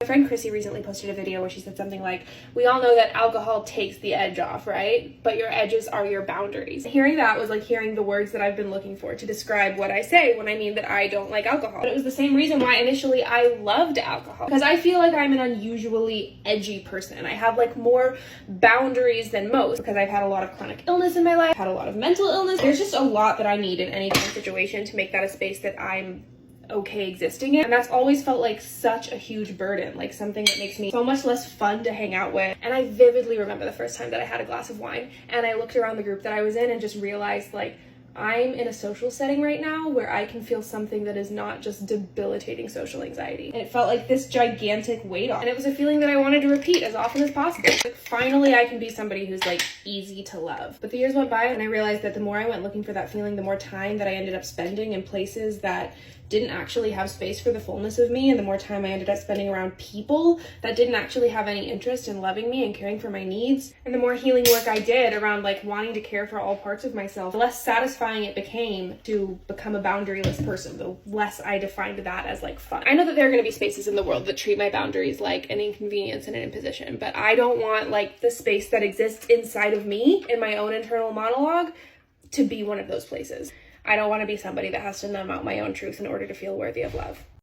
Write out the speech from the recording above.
My friend Crissy recently posted a video where she said something like, we all know that alcohol takes the edge off, right? But your edges are your boundaries. Hearing that was like hearing the words that I've been looking for to describe what I say when I mean that I don't like alcohol. But it was the same reason why initially I loved alcohol. Because I feel like I'm an unusually edgy person. I have like more boundaries than most because I've had a lot of chronic illness in my life, had a lot of mental illness. There's just a lot that I need in any kind of situation to make that a space that I'm okay existing in, and that's always felt like such a huge burden, like something that makes me so much less fun to hang out with. And I vividly remember the first time that I had a glass of wine and I looked around the group that I was in and just realized like I'm in a social setting right now where I can feel something that is not just debilitating social anxiety. And it felt like this gigantic weight off. And it was a feeling that I wanted to repeat as often as possible. Like, finally, I can be somebody who's like easy to love. But the years went by and I realized that the more I went looking for that feeling, the more time that I ended up spending in places that didn't actually have space for the fullness of me, and the more time I ended up spending around people that didn't actually have any interest in loving me and caring for my needs, and the more healing work I did around like wanting to care for all parts of myself, the less satisfying it became to become a boundaryless person, the less I defined that as like fun. I know that there are going to be spaces in the world that treat my boundaries like an inconvenience and an imposition, but I don't want like the space that exists inside of me in my own internal monologue to be one of those places. I don't want to be somebody that has to numb out my own truth in order to feel worthy of love.